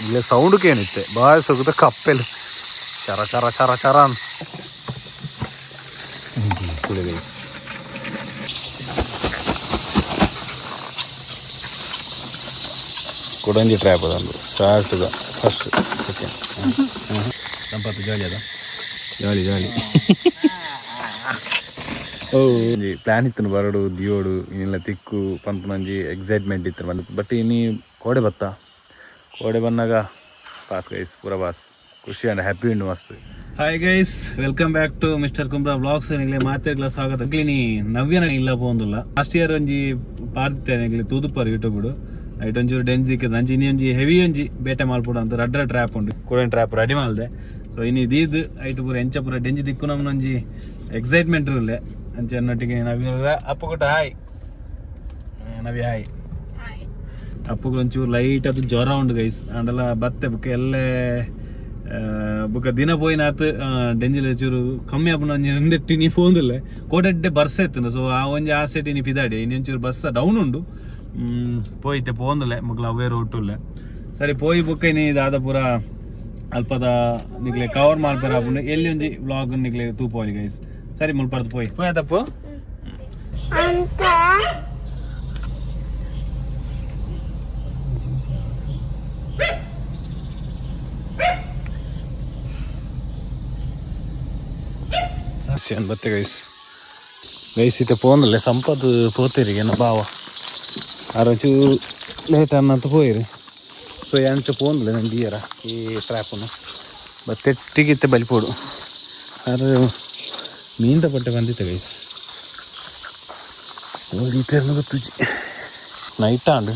ಇಲ್ಲ ಸೌಂಡ್ ಕೇಳಿತ್ತೆ ಭಾಳ ಸುಗದ ಕಪ್ಪೆಲ್ಲ ಚರ ಚರ ಚರ ಚರ ಅಂತ ಕೊಡಂಜಿ ಟ್ರ್ಯಾಪ್ ಅದೊಂದು ಸ್ಟಾರ್ಟ್ ಫಸ್ಟ್ ಸೆಕೆಂಡ್ ಸಂಪತ್ತು ಜಾಲಿ ಅದ ಜಾಲಿ ಜಾಲಿ ಓ ಪ್ಲ್ಯಾನ್ ಇತ್ತು ಬರಡು ದಿಯೋಡು ಇನ್ನೆಲ್ಲ ತಿಕ್ಕು ಪಂಪ್ ಮಂಜಿ ಎಕ್ಸೈಟ್ಮೆಂಟ್ ಇತ್ತು ಬಂದು ಬಟ್ ಇನ್ನೀ ಕೋಡೆ ಬತ್ತ ಕೋಡೆ ಬಂದಾಗ ಪಾಸ್ ಗೈಸ್ ಪೂರ ಪಾಸ್ ಖುಷಿ ಅಂಡ್ ಹ್ಯಾಪಿ ಉಂಡು ಮಸ್ತ್. Hi guys, welcome back to mister Kumbra vlogs. ನಿಗ್ಲೆ ಮಾತೆಗ್ಲ ಸ್ವಾಗತ. ಅಗ್ಲಿ ನವ್ಯನ ಇಲ್ಲ ಪೋಂದುಲ್ಲ ಲಾಸ್ಟ್ ಇಯರ್ ಒಂಜಿ ಪಾರ್ದಿತ್ತೇನೆ ನಿಗ್ಲಿ ತೂದುಪ್ಪರು ಯೂಟ್ಯೂಬ್ ಐಟ್ ಒಂಚೂರು ಡೆನ್ಸಿಕ್ಕೆ ಅಂಚಿ ಇನ್ನಿ ಒಂಜಿ ಹೆವಿ ಒಂಜಿ ಬೇಟೆ ಮಾಲ್ಪುಡ ಅಂತ ರಡ್ರ ಟ್ರ್ಯಾಪ್ ಉಂಡು ಕೂಡ ಟ್ರ್ಯಾಪ್ ರೆಡಿ ಮಾಲ್ದೆ. ಸೊ ಇನ್ನು ದೀದ್ ಐಟ್ ಪೂರ ಎಂಚ ಪೂರ ಡೆಂಜಿ ದಿಕ್ಕು ನಮ್ಮನೊಂಜಿ ಎಕ್ಸೈಟ್ಮೆಂಟ್ ಇರಲೆ ಅಂಚೆ ಅನ್ನೊಟ್ಟಿಗೆ ನವ್ಯ ಅಪ್ಪುಗುಟ ಹಾಯ್ ನವ್ಯ ಹಾಯ್ ಅಪ್ಪುಗಳು ಒಂಚೂರು ಲೈಟ್ ಅದು ಜ್ವರ ಉಂಡು ಗೈಸ್ ಅಂಡೆಲ್ಲ ಬತ್ತೆ ಬುಕ್ಕ ಎಲ್ಲೇ ಬುಕ್ಕ ದಿನ ಪೋಯಿನಾತ್ ಡೆಂಜಿಲ್ ಚೂರು ಕಮ್ಮಿ ಆಪುನ ಒಂಜಿ ಒಂದೆಟ್ಟಿ ನೀ ಫೋನ್ದಿಲ್ಲ ಕೋಟೆಡ್ಡೆ ಬರ್ಸ ಎತ್ತುಂಡು. ಸೊ ಆ ಒಂಜಿ ಆ ಸೆಟಿ ನೀ ಪಿದಾಡಿ ಇನ್ನೊಂಚೂರು ಬಸ್ಸ ಡೌನ್ ಉಂಡು ಪೋಯ್ತೆ ಪೋಂದಲೆ ಮುಗ್ಲ ಅವೇರು ಹುಟ್ಟುಲ್ಲೆ ಸರಿ ಪೋಯಿ ಬುಕ್ಕ ನೀ ದಾದ ಪೂರ ಅಲ್ಪದ ನಿಗ್ಲೆ ಕವರ್ ಮಾಡ್ಬಾರ ಆಪುಂಡು ಎಲ್ಲಿ ಒಂಜಿ ವ್ಲಾಗ್ ನಿಗ್ಲೆ ತೂಪೋಲಿ ಗೈಸ್. ಸರಿ ಮುಲ್ಪರ್ದು ಪೋಯ್ ಪೋಯತಪ್ಪು ಬತ್ತೆ ಗೈಸ್ ಗೈಸ್ ಇತ್ತೆ ಪೋಂದಲ್ಲೇ ಸಂಪತ್ತು ಪೋತೀರಿ ಏನೋ ಬಾವ ಆರೊಂಚೂರು ಲೇಟ್ ಅನ್ನಂತ ಪೋಯಿರಿ. ಸೊ ಎಂತ ಪೋಂದಲ್ಲ ನಂಗೆ ದಿಯರ ಈ ಟ್ರ್ಯಾಪನ್ನು ಬತ್ತೆಟ್ಟಿಗಿತ್ತೆ ಬಲಿಪೋಡು ಅದು ಮೀನ್ದ ಪಟ್ಟೆ ಬಂದಿತ್ತೆ ಗೈಸ್ ಓದಿತೇರ್ನ ಗೊತ್ತುಜಿ ನೈಟ್ ಆಂಡು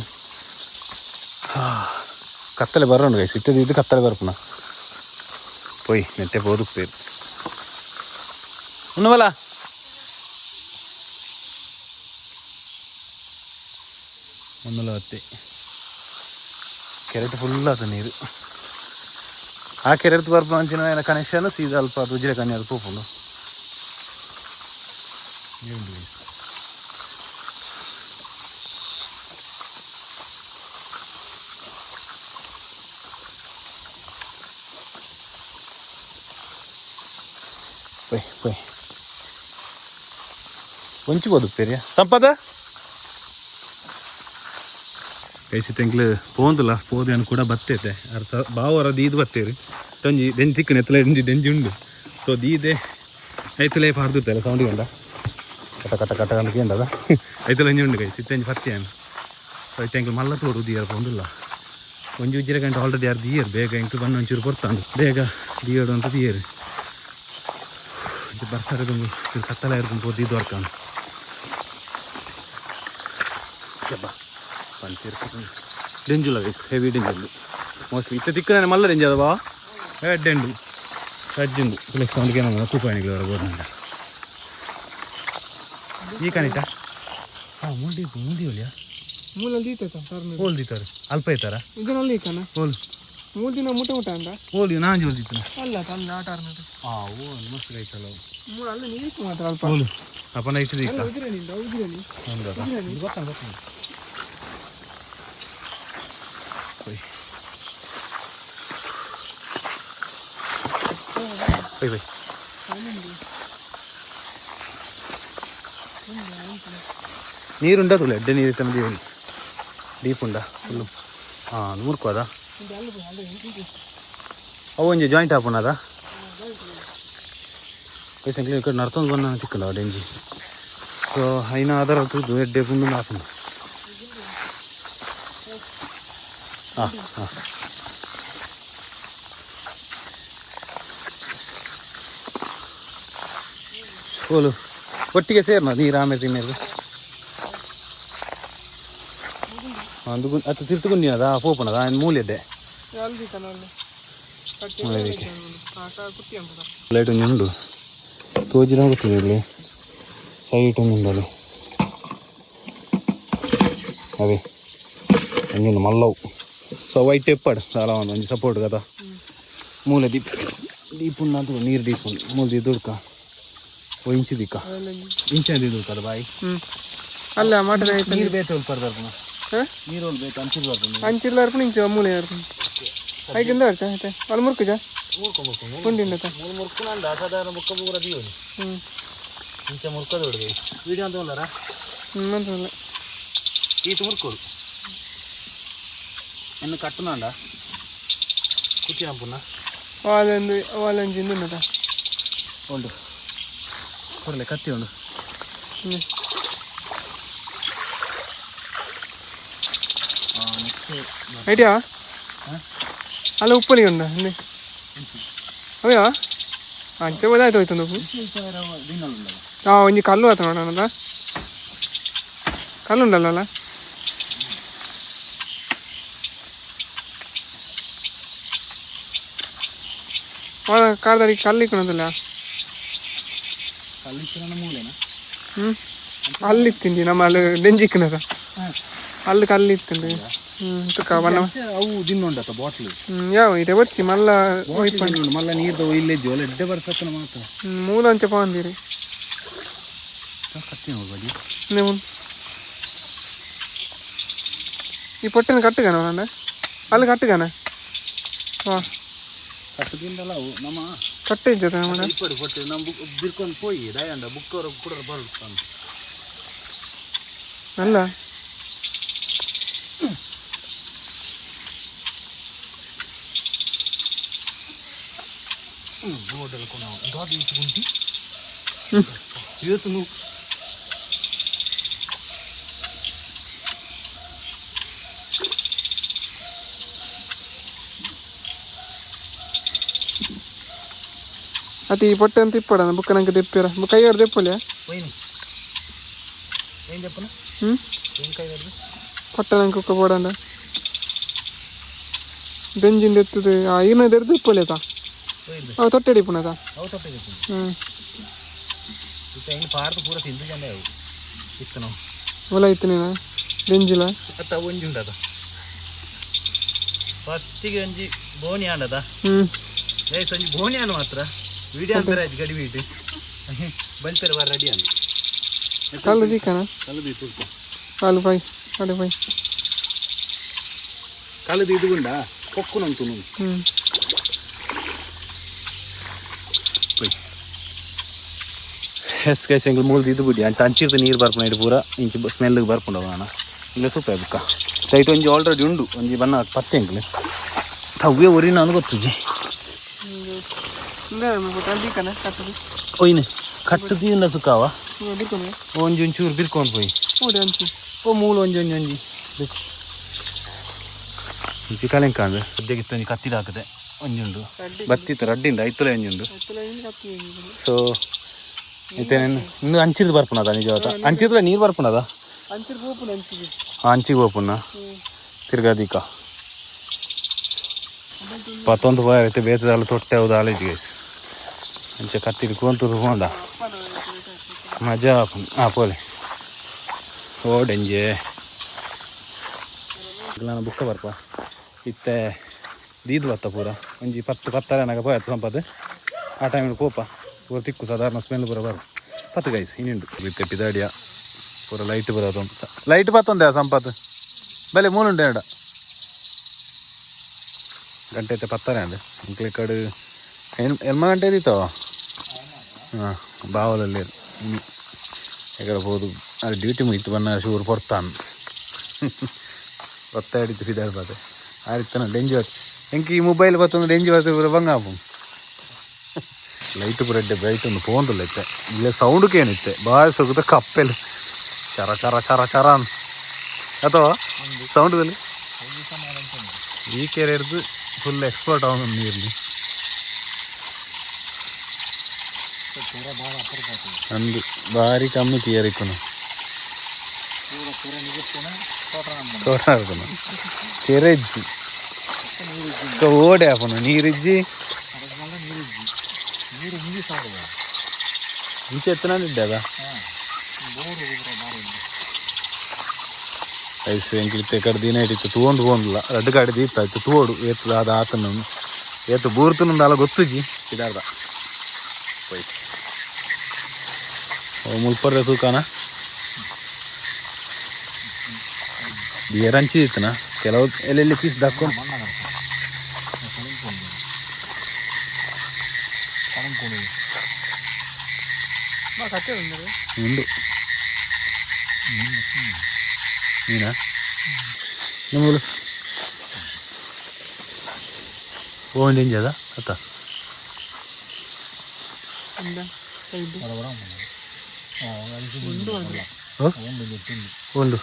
ಕತ್ತಲೆ ಬರೋಣ ಗೈಸ್ ಇತ್ತದ ಇದು ಕತ್ತಲೆ ಬರ್ಪುನ ಪೋಯ್ ನೆಟ್ಟೆ ಪೋದುಪ್ಪೇರು ಉಣ್ಣವಲ್ಲ ಒಂದಲ್ಲ ಹೊತ್ತೆ ಕೆರೆಟ್ ಫುಲ್ ಅದು ನೀರು ಆ ಕೆರೆಟ್ ಬರ್ಪ ಅಂಚಿನ ಕನೆಕ್ಷನ್ ಸೀದಾ ಅಲ್ಪ ಅದು ಉಜಿರೆ ಕಣ್ಣಿ ಅದು ಪೋಪುಂಡು ಪೊಯ್ ಪೊಯ್ ಒಂಚಿಬೋದು ಪೇರಿಯ ಸಂಪದ ಕೈಸಿ ತೆಂಗ್ಲು ಪೋಂದಿಲ್ಲ ಪೋದಿ ಅನ್ನು ಕೂಡ ಬತ್ತೈತೆ ಅರ್ಸ ಬಾವರ ದೀದು ಬತ್ತೇರಿ ತಂಜಿ ಡೆಂಜಿ ತಿಕ್ಕನ ಎತ್ತಲ ಡೆಂಜಿ ಉಂಡು. ಸೊ ದೀದೆ ಐತಲೇ ಪಾರ್ದಿರ್ತಲ್ಲ ಸೌಂಡಿಗೆ ಉಂಡ ಕಟ ಕಟ ಕಟ ಅಂತ ಏನ್ದ ಐತಲ ಎಂಜಿ ಉಂಡು ಕೈಸಿ ತೆಂಜಿ ಪತ್ತಿಯಾನು. ಸೊ ಐತೆ ಎಂಕ್ಲು ಮಲ್ಲ ತೋಡು ದೀಯರ ಪೋಂದಿಲ್ಲ ಒಂಜಿ ಉಜ್ಜಿರ ಗಂಟೆ ಆಲ್ರೆಡಿ ಯಾರು ದೀಯರು ಬೇಗ ಎಂಕ್ಲು ಬಣ್ಣ ಒಂಚೂರು ಕೊಡ್ತಾನು ಬೇಗ ದೀಯಡು ಅಂತ ದೀಯರು ಬರ್ಸರದೊಂದು ಕತ್ತಲ ಇರ್ಕೊಂಡು ಪೋದಿ ದೊರ್ಕಾನು ಡೆಂಜುಲ್ಲ ಗೈಸ್ ಹೆವಿ ಡೆಂಜು ಮೋಸ್ಟ್ಲಿ ಇತ್ತ ತಿಕ್ಕನೆ ಮಲ್ಲ ಡೆಂಜ್ ಅದ ಬಾ ಎಡ್ಡೆಂಡು ಸಜ್ಜುಂಡು ಸುಲಕ್ ಸೌಂಡ್ಗೆ ನಮ್ಮ ತೂಪಾಯಿಗಳು ಗೋರ್ನಂಡ ಈ ಕಾಣಿತ ಹಾಂ ಮೂಡಿ ಹೊಲಿಯಾ ಮೂಲಲ್ಲಿ ಹೋಲ್ ದೀತಾರೆ ಅಲ್ಪ ಐತಾರ ಇದರಲ್ಲಿ ಹೋಲ್ 3 ದಿನ ಮುಟ ಮುಟ ಅಂದ ಹೋಲಿ ನಾನು ಜೋಲ್ದಿತ್ತು ಅಲ್ಲ ತಂದು ಆಟ ಆಡ್ನದು ಓ ಮಸ್ತ್ ಐತಲ್ಲ ಮೂಲ ಅಲ್ಲಿ ನೀರು ಮಾತ್ರ ಅಲ್ಪ ಹೋಲು ಅಪ್ಪನ ಐತದ ಈಗ ಉದಿರಲಿ ಗೊತ್ತಾಗ ಬೈ ಬೈ ನೀರುಂಡ ತುಳ ಎಡ್ಡೆ ನೀರು ತಮ್ಮದಿ ಡೀಪ್ ಉಂಡ ಫುಲ್ಲು ಹಾಂ ನೂರ್ಕು ಅದ ಅವು ಒಂಜಿ ಜಾಯಿಂಟ್ ಹಾಪುಣ ಅದ ಪೈಸಂಕ್ಲಿ ಈ ಕಡೆ ನಡ್ತೊಂದು ಬಂದ ತಿಕ್ಕಲ್ಲ ಡೆಂಜಿ. ಸೊ ಐನ ಅದರ ತುದು ಎಡ್ಡೆ ಪುಂಡು ಹಾಪುಂಡು ಹಾಂ ಹಾಂ ಹೋಲು ಒಟ್ಟಿಗೆ ಸೇರ್ನ ನೀರು ಆಮೇಲೆ ತಿನ್ನೋದು ಅಂದು ಅದು ತಿರ್ತುಕೊಂಡು ಅದ ಪೋಪನದ ಮೂಲೆದ್ದೆ ಲೈಟ್ ಒಂದು ಉಂಡು ತೋಜಿನ ಗೊತ್ತಿದೆ ಇಲ್ಲಿ ಸೈಟ್ ಒಂದು ಉಂಡು ಅಲ್ಲಿ ಅದೇ ಹಂಗಿಂದು ಮಲ್ಲವು. ಸೊ ವೈಟ್ ಎಪ್ಪಡು ಸಾಲ ಒಂದು ಸಪೋರ್ಟ್ కదా ಮೂಲೆ ಡೀಪ್ ಉಂಡು ಅಂತ ನೀರು ಡೀಪ್ ಉಂಡು ಮೂಲೆ ದುಡ್ಕ ಇಂಚಿ ದಿಕ್ಕ ಇಂಚ ದುಡ್ಕದ ಬಾಯಿ ಅಲ್ಲ ಮಟನ್ ನೀರು ಬೇತೆ ಉಲ್ಪರ್ದಾರ ನೀರು ಬೇಕು ಅಂಚಿಲ್ ಬರ್ತದೆ ಅಂಚಿಲ್ಲ ಅರ್ಪಣೆ ಇಂಚು ಮೂಲೆ ಅರ್ಪಣೆ ಐಕಿಂದ ಅರ್ಚ ಆಯ್ತಾ ಅಲ್ಲಿ ಮುರ್ಕುಜ ಉಂಡಿಂದ ಮುರ್ಕುನಂದ ಸಾಧಾರಣ ಮುಕ್ಕ ಪೂರ ದೀವನಿ ಇಂಚ ಮುರ್ಕದ ಹೊಡೆದು ವಿಡಿಯೋ ಅಂತ ಬಂದಾರ ಮಂತ್ರಲ್ಲ ಈತು ಮುರ್ಕೋಡು ಎನ್ನು ಕಟ್ಟುನಂಡ ಕುಚ್ಚಿನ ಪುನ್ನ వాళ్ళంజింది ఉన్నదా ಉಂಡು ಕೊಡಲೆ ಕತ್ತಿ ಉಂಡು ಐಡಿಯಾ ಅಲ್ಲ ಉಪ್ಪಲಿ ಉಂಡ ಅಂದೆ ಅವಯಾ ಅಂಚೆ ಹೋದಾಯ್ತು ಹೋಯ್ತು నువ్వు ಒಂಜಿ ಕಲ್ಲು ಆತ ನೋಡೋಣದ ಕಲ್ಲು ಉಂಡಲ್ಲ ಕಾಡ್ದಾರಿ ಕಲ್ಲು ಇಕ್ಕಣದಲ್ಲ ಅಲ್ಲಿತ್ತಿಂಡಿ ನಮ್ಮ ಅಲ್ಲಿ ಡೆಂಜಿಕ್ಕನದ ಅಲ್ಲಿ ಕಲ್ಲು ಇತ್ತಂడి ಅವು ದಿನ್ನುಂಡತ ಬಾಟ್ಲು ಯಾವ ಇದೆ వచ్చి మళ్ళా మళ్ళీ నీరు ఇల్లేజ్జు వాళ్ళు ఎడ్డే పడుతున్న మాత్రం మూలంచె బాగుంది కత్తి బడి ఈ పొట్టని కట్టుగానే అండి వాళ్ళు కట్టుగానే ಕಟ್ಟದಿಂದಲ್ಲ ನಮ್ಮ ಕಟ್ಟಿದ್ದದ ಇಪ್ಪಡಿ ಕೊಟ್ಟು ನಮ್ಮ ಬಿರ್ಕೊಂಡು ಹೋಗಿ ದಯಂಡ ಬುಕ್ಕವರು ಕೂಡ ಬರುತ್ತಾನೆ ಅಲ್ಲ ಬೋರ್ಡಲ್ಲಿ ದಾದಿ ಇಟ್ಕೊಂಡಿ ಇವತ್ತು ನೀವು అది ఈ పొట్ట ఎంత తిప్పాడు బుక్క నాకు తెప్పారా బుక్క అయ్యాడు తెప్పలే ఏం చెప్పను ఏం కయ్యాడు పొట్ట నాకు ఒక్క పోడండి ಬೆಂಜಿಂದ ಎತ್ತದೆ ಇನ್ನೊಂದು ಎರ್ದು ಇಪ್ಪಲೇತ ಅವು ತೊಟ್ಟೆಡಿ ಪುನದ ಅವು ತೊಟ್ಟೆಡಿ ಪಾರ್ದು ಪೂರ ತಿಂದು ಜನ ಅವು ಇತ್ತು ನಾವು ಹೊಲ ಇತ್ತು ನೀನು ಬೆಂಜಿಲ ಅತ್ತ ಒಂಜಿ ಉಂಡದ ಫಸ್ಟಿಗೆ ಒಂಜಿ ಬೋನಿ ಆಂಡದ ಏಸ್ ಒಂಜಿ ಬೋನಿ ಆಂಡ ಮಾತ್ರ ವಿಡಿಯೋ ಅಂತಾರೆ ಅದು ಗಡಿ ಬೀಟು ಬಂತಾರೆ ಬಾರ ರೆಡಿ ಅಂದು ಕಲ್ಲು ದೀಕನ ಕಲ್ಲು ದೀತು ಕಾಲು ಪೈ ಅಡೆ ಪೈ ಕಲ್ಲು ದೀದುಗುಂಡ ಕೊಕ್ಕು ನಂತು ಎಸ್ ಕೈ ಎಂಗ್ಳು ಮೂಲ್ದು ಇದು ಬಿಡಿ ಅಂತ ಹಂಚಿರ್ದು ನೀರು ಬರ್ಪುನ ಪೂರ ಇಂಚು ಸ್ಮೆಲ್ಗೆ ಬರ್ಪುಂಡ ಅಣ್ಣ ಇಲ್ಲ ತುಪ್ಪ ಬುಕ್ಕ ಟೈಟ್ ಒಂಜಿ ಆಲ್ರೆಡಿ ಉಂಡು ಒಂಜಿ ಬಣ್ಣ ಪತ್ತೆ ಎಂಗ್ಳು ತವ್ವೆ ಒರಿನ ಅನ್ನು ಗೊತ್ತುಜಿ ಒಯ್ನೆ ಕಟ್ಟದಿ ಇಂದ ಸುಕ್ಕಾವ ಒಂಜಿ ಒಂಚೂರು ಬಿರ್ಕೊಂಡು ಪೋಯಿ ಓ ಮೂಲು ಒಂಜಿ ಒಂಜಿ ಒಂಜಿ ಬೇಕು ಇಂಚಿ ಕಲೆಂಕಾಂದು ಸದ್ಯಗಿತ್ತು ಒಂಜಿ ಕತ್ತಿದ ಹಾಕದೆ ಒಂಜಿ ಉಂಡು ಬತ್ತಿತ್ತು ರಡ್ಡಿಂದ ಐತುಲೆ ಒಂಜಿ ಉಂಡು ಸೊ ಇತ್ತೇನೇನು ಇನ್ನು ಅಂಚಿರ್ದು ಬರ್ಪುನದ ನಿಜವಾದ ಅಂಚಿರ್ದು ನೀರು ಬರ್ಪುನದ ಅಂಚಿಗೆ ಹೋಪುನ ತಿರ್ಗಾದಿಕ ಪತ್ತೊಂದು ಬಾಯ್ ಐತೆ ಬೇತದಾಲು ತೊಟ್ಟೆ ಹೌದು ಆಲೇಜ್ ಗೈಸ್ ಅಂಚೆ ಕತ್ತಿರಿ ಕೋಂತೂರು ಹೋಂಡ ಮಜಾ ಪೋಲೆ ಓಡೆಂಜೆ ನಾನು ಬುಕ್ಕ ಬರ್ಪ ಇತ್ತೆ ದೀದು ಬತ್ತ ಪೂರ ಒಂಜಿ 10-10 ಪೋಯತ್ತು ಸಂಪತ್ತು ಆ ಟೈಮಿಗೆ ಕೋಪ ಪೂರ ತಿಕ್ಕು ಸಾಧಾರಣ ಸ್ಮೆಲ್ ಪೂರ ಬರು 10 ಗೈಸ್ ಇನ್ನುಂಡು ಬಿತ್ತೆ ಪಿದಾಡಿಯ ಪೂರ ಲೈಟ್ ಬರೋದು ಲೈಟ್ ಬತ್ತೊಂದೆ ಸಂಪತ್ತು ಬೆಲೆ ಮೂನುಂಡೆ ಎಡ ಗಂಟೆ ಐತೆ 10 ಅಂದೆ ಇಂಕ್ಲೆ ಕಡೆ ಎನ್ಮ ಗಂಟೆ ಇದ್ದೀತಾವ ಹಾಂ ಬಾವಲಲ್ಲಿ ಇನ್ನು ಎಕಡೆ ಹೋದು ಅಲ್ಲಿ ಡ್ಯೂಟಿ ಮುಗಿತು ಬನ್ನ ಶೂರು ಕೊಡ್ತಾನೆ ಒತ್ತ ಹಿಡಿತು ಫಿದಾರ್ ಬಾತೆ ಆರಿತಾನ ಡೆಂಜಿ ಬತ್ತು ಎಂಕಿ ಈ ಮೊಬೈಲ್ ಬತ್ತೊಂದು ಡೆಂಜಿ ಬರ್ತದೆ ಪೂರ ಬಂಗಾಪು ಲೈಟ್ ಪೂರ ಎಡ್ಡೆ ಬ್ರೈಟ್ ಒಂದು ಫೋನ್ದಲ್ಲ ಇತ್ತೆ ಇಲ್ಲ ಸೌಂಡ್ಗೆ ಏನಿತ್ತೆ ಬಾಯ್ ಸೊಗದ ಕಪ್ಪೆಲ್ಲ ಚರ ಚರ ಚರ ಚರ ಅಥವಾ ಸೌಂಡ್ದಲ್ಲಿ ಈ ಕೆರೆ ಹಿಡ್ದು ಫುಲ್ ಎಕ್ಸ್ಪರ್ಟ್ ಆಗ ನೀರಲ್ಲಿ ಅಂದು ಭಾರಿ ಕಮ್ಮಿ ತೀಯರಿಕ್ಕುನು ತೋಟ ಆಡ್ತಾನ ಕೆರೆಜ್ಜಿ ಓಡೆ ಹಾಕೋಣ ನೀರಿಜ್ಜಿ ಇಂಚೆ ಎತ್ತನಿದ್ದೆ ಅದ ಐಸ್ ಎಂಕ್ಲಿತ್ತೆ ಕಡೆ ದಿನ ಇಟ್ಟಿತ್ತು ತಗೊಂಡು ಹೋಗಲ್ಲ ರಡ್ಡು ಗಾಡಿ ದೀತಾಯ್ತು ತೋಡು ಏತು ಅದು ಆತನ ಏತು ಬೂರ್ತನಂದು ಅಲ್ಲ ಗೊತ್ತುಜಿ ಇದಾರ್ದ ಹೋಯ್ತು ಮುಲ್ಪರ್ರೆ ತೂಕನ ಬಿಯರ್ ಹಂಚಿದಿತ್ತನ ಕೆಲವು ಎಲ್ಲೆಲ್ಲಿ ಪೀಸ್ ದಾಕು ഉണ്ട് മീനാ നമ്മൾ പോകേണ്ടി ചെയ്താ അത്താ ఉండు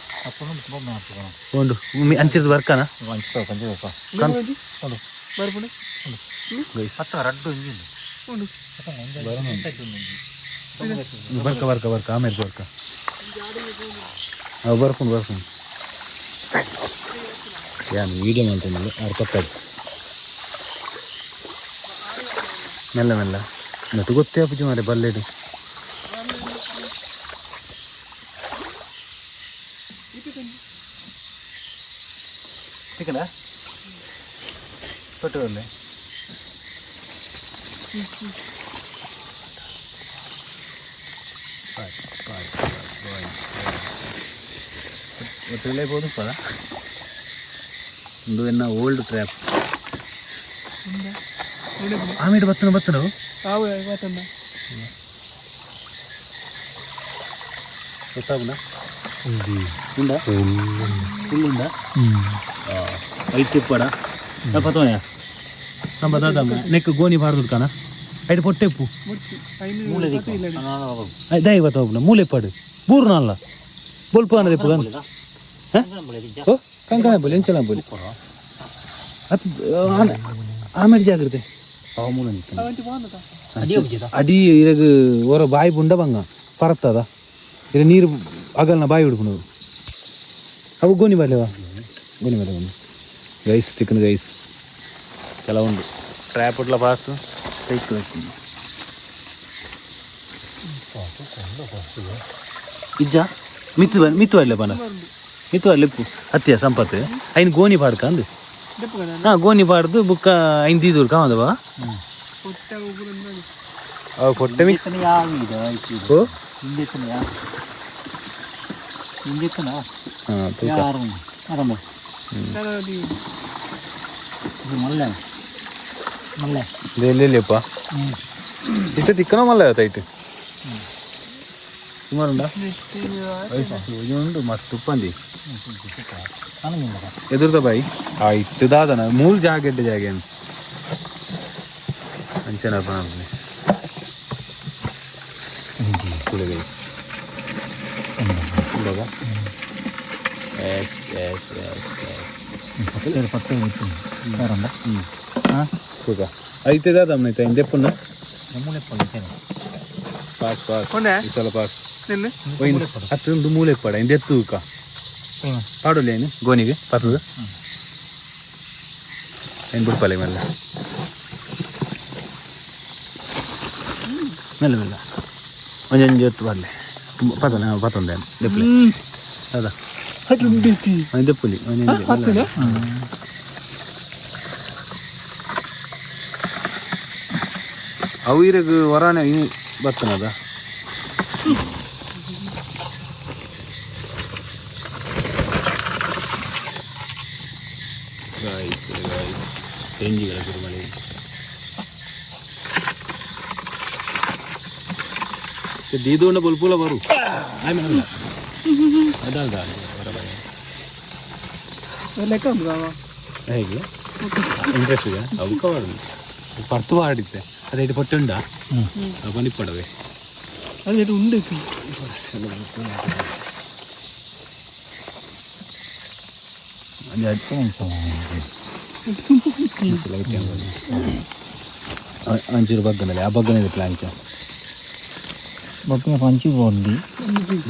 ఉండు అంచేది వర్కానా ಬರ್ಕ ಬರ್ಕ ಬರ್ಕ ಆಮೇಲೆ ಬರ್ಕ ಬರ್ಕೊಂಡು ಬರ್ಕೊಂಡು ಏನು ವೀಡಿಯೋ ಮಾಡ್ತೀನಿ ಅವ್ರು ಕೊಟ್ಟಾಗ ಮೆಲ್ಲ ಮೆಲ್ಲ ಮತ್ತು ಗೊತ್ತೇ ಅಪ್ಪುಜಿ ಮಾರೆ ಬಲ್ಲೆದು ಚಿಕನ ಪೆಟ್ರೋಲ್ ಒಟ್ಟಿಗೆ ಹೋದು ಪದ ಒಂದು ಎನ್ನ ಓಲ್ಡ್ ಟ್ರ್ಯಾಪ್ ಆಮೇಲೆ ಬತ್ತನ ಗೊತ್ತಾಗುನಾ ఉందా ఫుల్ ఉందా అయితే ఇప్పుడా పతోనే సంబదాదమ్మ నెక్ గోని పాడుదు కానా అయితే పొట్టెప్పు దై బతావున మూలే పడు బూరు నాల్ల బొల్పు అన్నది ఇప్పుడు ఓ ಕಂಕಣ ಬೋಲಿ ಎಂಚಲ ಬೋಲಿ ಅತ್ ಆಮೇಲೆ ಜಾಗ್ರತೆ ಅವ ಮೂಲ ಅಡಿ ಇರಗ ಓರ ಬಾಯಿ ಬುಂಡ ಬಂಗ ಪರತ್ತದ ಇರ ನೀರು ಆಗಲ್ನ ಬಾಯಿ ಹಿಡ್ಕೊಂಡು ಅವು ಗೋನಿ ಬರಲೇವಾ ಗೋನಿ ಬರಲಿ ಒಂದು ಗೈಸ್ ಚಿಕನ್ ಗೈಸ್ ಕೆಲವೊಂದು ಟ್ರ್ಯಾಪ್ಲ ಪಾಸ್ ಕೈಕ್ ಇಜ್ಜ ಮಿತ್ತು ಬರಲೇ ಪನ ಮಿತ್ತು ಬರಲಿಪ್ಪು ಹತ್ತಿಯ ಸಂಪತ್ತು ಐನ್ ಗೋನಿ ಪಾಡ್ಕ ಅಂದು ಹಾಂ ಗೋನಿ ಪಾಡ್ದು ಬುಕ್ಕ ಐನ್ ದೀದೂರು ಕಾವಂದವಾ ಅವು ಕೊಟ್ಟೆ ಮಿಕ್ಸ್ ಓ ಇಲ್ಲಪ್ಪ ಇಷ್ಟ ತಿಕ್ಕನೋ ಮಲ್ಲ ತೈಟ್ ಸುಮಾರುಂಡ ಉಂಟು ಮಸ್ತ್ ಉಪ್ಪಂದಿ ಎದುರ್ದ ಬಾಯಿ ಆ ಇಟ್ಟು ದಾದನ ಮೂರು ಜಾಗ ಎಡ್ಡೆ ಜಾಗ ಅಂಚನಪ್ಪ Tulu guys Baga. Yes. Pakai itu. Sekarang dah. Hah? Juga. Aite dah damai tak? Inde pun na? Mulai pun kan. Pas. Isal pas. Nene. Oh ini. Atun tu mulai pada. Inde tu ka. Padu le ni. Goni ke? Patu tu. Ini berpalai mana? Mela. Macam jatuh balik. ಪತ್ತೊಂದೆ ದೆಪ್ಪಲಿ ಹೌದಾ ದೆಪ್ಪಲಿ ಅವು ಇರಗ ಹೊರಾನೆ ಬತ್ತನದ ತೆಂಜಿಗಳ ಕುರುಮಳೆ ದೀದೋಂಡ ಬಲ್ಪುಲ ಬರು ಅದಾಗ ಹೇಗೆ interest ಇದೆ ಅವಕ್ಕ ಮಾಡುದು ಪರ್ತು ಆಡಿತ್ತೆ ಅದೇ ಪಟ್ಟುಂಡ ಪನಿಪ್ಪಡವೆ ಅದೇ ಉಂಡು ಅಂಚೂರು ಬಗ್ಗನಲ್ಲಿ ಆ ಬಗ್ಗನೇ ಪ್ಲಾಂಚ ಬಗ್ಗನ ಮಂಚೂರು ಬೋಂಡಿ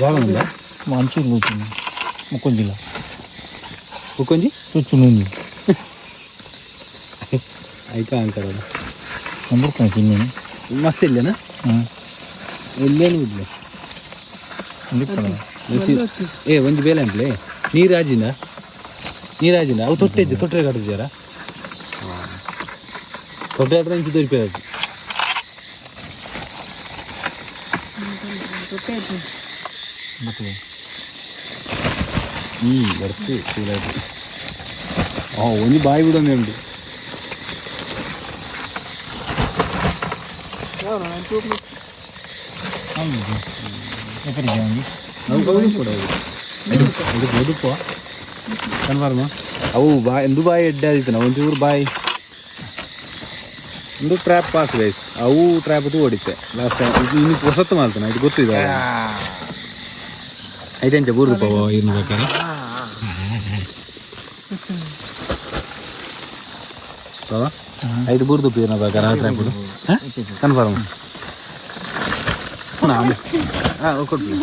ಜಾಗ ಮಂಚೂರು ಹೋಗ್ತೀನಿ ಮುಕ್ಕೊಂಜಿಲ್ಲ ಮುಕ್ಕೊಂಜಿ ತುಚ್ಚುನುಂಜಿ ಆಯ್ತಾ ಅಂತಾರಲ್ಲ ನಂಬರ್ಕೊಂಡು ತಿನ್ನೇನು ಮಸ್ತ್ ಇಲ್ಲೇನಾ ಇಲ್ಲೇನು ಇಡ್ಲಿ ಒಂದು ಬೇಲೆ ಅಂತಲೇ ನೀರಾಜಿನ ಅವು ತೊಟ್ಟೆ ಕಟ್ಟಿದ್ಯಾರ ತೊಟ್ಟೆ ಆಡ್ರೆ ಇಂಚು ದೊರಿಪೇದು ಮತ್ತೆ ಬರ್ತೀವಿ ಸೀಲಾಯ್ತು. ಒಂಜಿ ಬಾಯಿ ಬಿಡೋದೇ ಉಂಟು. ಕನ್ಫರ್ಮ್ ಅವು ಬಾಯಿ ಎಂದು ಬಾಯಿ ಎಡ್ಡೆ ಆದಿತ್ತು ಒಂಚೂರು ಬಾಯಿ ಒಂದು ಟ್ರ್ಯಾಪ್ ಪಾಸ್ ಗೈಸ್. ಅವು ಟ್ರ್ಯಾಪ್ ಅದು ಓಡಿತ್ತೆ ಲಾಸ್ಟ್ ಟೈಮ್. ಇನ್ನು ಹೊಸತ್ತು ಮಾಡ್ತಾನೆ ಇದು ಗೊತ್ತಿದೆ ಐತೆಂಚ ಬೂರ್ದು ಪಾವ ಇನ್ನು ಬೇಕಾದ್ರೆ ಪಾವ ಐದು ಬೂರ್ದು ಏನೋ ಬೇಕಾರೆ ಆ ಟ್ರ್ಯಾಪ್ ಕನ್ಫರ್ಮ್ ಕೊಟ್ಟು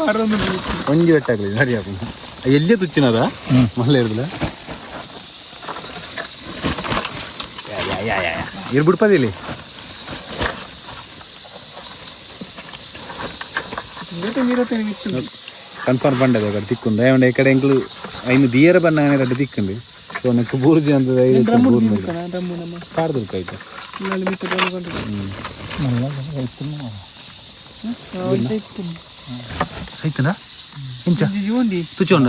ಒಂಜಿ ಬೆಟ್ಟಾಗಲಿ ಸರಿ ಹಾಕು. ಎಲ್ಲಿಯೇ ತುಚ್ಚಿನದ ಮಲ್ಲ ಇರ್ದಿಲ್ಲ ಇರ್ಬಿಡ್ಪದ ಇಲ್ಲಿ ಕನ್ಫರ್ಮ್ ಪಂಡದ ಕಡೆ ತಿಕ್ಕೊಂಡು ಏమంటే ఇక్కడ ఎంకులు అయిన దియర బన్నగానే రెడ్డి తిక్కండి సో నాకు బూర్జి అంత పారదుర్క అయితే ಸೈತನಾ ಇಂಚ ತುಚ್ಚೋಂಡ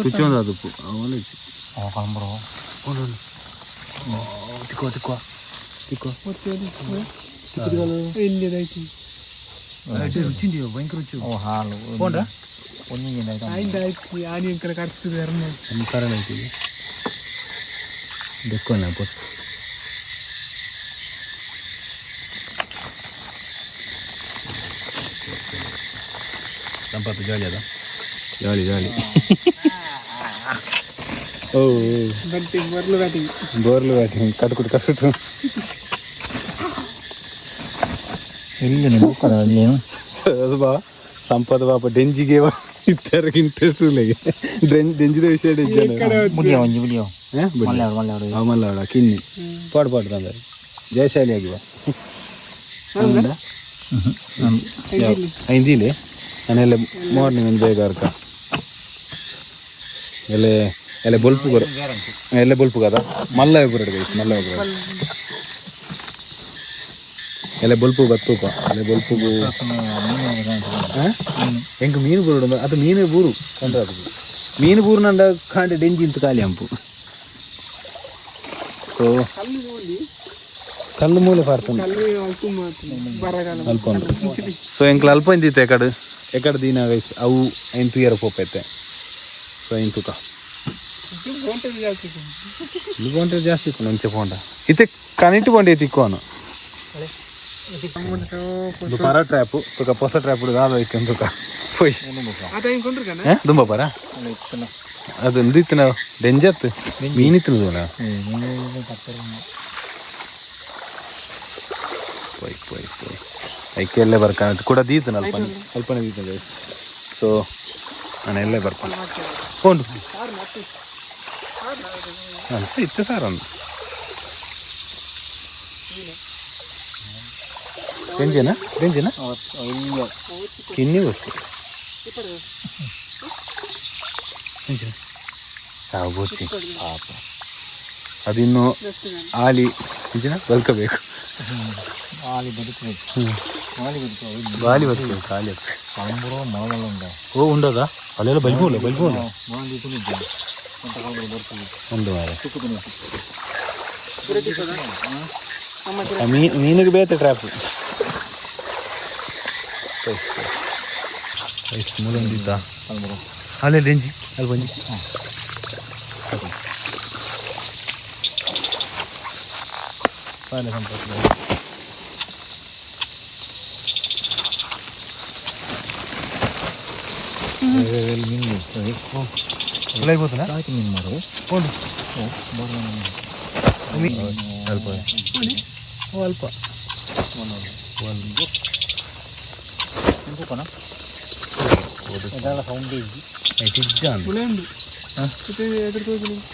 ತುಚ್ಚೋಂದ ಅದಪ್ಪು ಅವನು ತಿಕ್ಕೋ ತಿಕ್ಕೋ ತಿಕ್ಕೋ ರುಚಿ ಭಯಂಕರ ರುಚಿ ಹೋಂಡ ಕಾರಣ ಐತಿ ಬೆಕ್ಕೋಣ ಸಂಪತ್ತು ಜಾಲಿ ಅದ ಜಾಲಿ ಜಾಲಿ. ಓ ಬೋರ್ಲು ಬ್ಯಾಟಿಂಗ್ ಕಟ್ಕೊಟ್ಟು ಕಟ್ಟು ಅದು ಬಾ ಸಂಪದ ಪಾಪ ಡೆಂಜಿಗೆ ಇತ್ತರಕ್ಕೆ ಇಂಟ್ರೆಸ್ಟ್ ಇಲ್ಲ ಡೆಂಜಿದ ವಿಷಯ ಮಲ್ಲವಾಡ ಕಿನ್ನಿ ಪಾಡು ಪಾಡು ತಂದರೆ ಜಯಶಾಲಿ ಆಗಿವ ಐದಿಲಿ ನಾನೆಲ್ಲ ಮಾರ್ನಿಂಗ್ ಒಂದು ಬೇಗ ಅರ್ಕ ಎಲೆ ಎಲೆ ಬೊಲ್ಪು ಎಲೆ ಬೊಲ್ಪು ಕದ ಮಲ್ಲ ಒಬ್ಬರು ಗೈಸ್ ಮಲ್ಲ ಒಬ್ಬರು ಎಲೆ ಬೊಲ್ಪು ಬತ್ತೂಪ ಎಲೆ ಬೊಲ್ಪುಗು ಎಂಕ ಮೀನು ಬೂರು ಅದು ಮೀನು ಬೂರು ಕಂಡ್ರೆ ಅದು ಮೀನು ಬೂರು ನಂಡ ಕಾಂಡೆ ಡೆಂಜಿ ಇಂತ ಖಾಲಿ ಹಂಪು. ಸೊ ಕಲ್ಲು ಮೂಲೆ ಪಾರ್ತಾನೆ ಅಲ್ಪ ಸೊ ಎಂಕ್ಲ ಅಲ್ಪ ಇಂದಿತ್ತೆ ಎಕಡೆ ದಿನ ಗೈಸ್ ಅವು ಐನ್ ತುಯ್ಯರ ಪೋಪೈತೆ ಸೊ ಐನ್ ತುಕ ಬೋಂಟೆ ಜಾಸ್ತಿ ಇತ್ತು ನಂಚೆ ಪೋಂಡ ಇತ್ತೆ ಕನಿಟ್ಟು ಪೋಂಡೆ ತಿಕ್ಕೋನು ಪರ ಟ್ರ್ಯಾಪು ತುಕ ಹೊಸ ಟ್ರ್ಯಾಪ್ ಆದ ಐತೆ ತುಕ ಪೋಯ್ ತುಂಬ ಪರ ಅದು ಇತ್ತಿನ ಡೆಂಜತ್ ಮೀನಿತ್ತಿನ ಪೋಯ್ ಪೋಯ್ ಪೋಯ್ ಐಕೆಲ್ಲೇ ಬರ್ಕೊಂಡು ಕೂಡ ದೀತನ ಅಲ್ಪನೇ ದೀತ ಗೈಸ್. ಸೊ ನಾನು ಎಲ್ಲೇ ಬರ್ಕೊಂಡು ಕೊಂಡು ಅನ್ಸ ಇತ್ತು ಸರ್ ಅಂದು ಡೆಂಜಿನ ಕಿನ್ನಿ ಬಸ್ಸು ಬೋಚಿ ಪಾಪ ಅದಿನ್ನು ಆಲಿ ಇಂಜಿನ ಬಲ್ಕಬೇಕು ಗಾಲಿ ಬದುಕಬೇಕು ಖಾಲಿ ಓ ಉಂಡದ ಅಲ್ಲೆಲ್ಲ ಬಲ್ಬೂಲ ಒಂದು ಮಾರೆ ಮೀನಿಗೆ ಬೇತೆ ಟ್ರ್ಯಾಪ್ ಮೂಲೊಂದಿದ್ದ ಅಲ್ಲೇ ಡೆಂಜಿ ಅಲ್ಲಿ ಬಂಜಿ ಸಂಪರ್ಕ ಮೀನು ಹೋಗ್ಬೋದಲ್ಲ ಮೀನು ಮಾಡು ಅಲ್ಪ ಅಲ್ಪ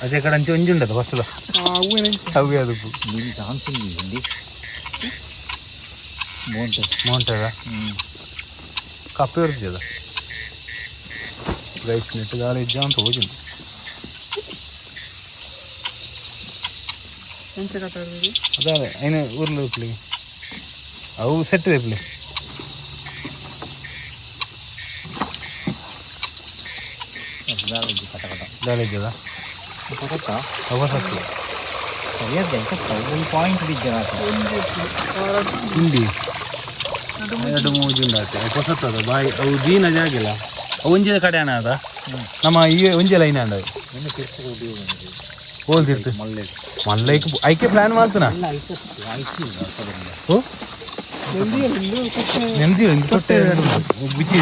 అదే ఇక్కడ నుంచి వంజి ఉండదు బస్సులో అవి అది బాగుంటుందా కప్పి వరకు కదా రైస్ నెట్ గాలి ఇద్దాం ಅಂತ ಹೋಗಿಲ್ಲ ಅದೇ అయినా ఊర్లో ఇప్పుడు ಅವು ಸೆಟ್ ರೇಪ್ಲಿ ದಾಳಿ ಇದ್ದದ ಹಿಂಡಿ ಎರಡು ಮೂರು ಉಂಡಾತೆ ಹೊಸತ್ತದ ಬಾಯಿ ಅವು ದೀನ ಜಾಗಿಲ್ಲ ಒಂಜಿದ ಕಡೆ ಅಣ್ಣ ಅದ ನಮ್ಮ ಈ ಒಂಜಿ ಲೈನ್ ಅಂಡ ಹೋಲ್ದಿರ್ತು ಮಲ್ಲೈಕ್ ಐಕೆ ಪ್ಲಾನ್ ಮಾಡ್ತಾನ ಓ ನೆಂದಿ ತೊಟ್ಟೆ ಬಿಚ್ಚಿ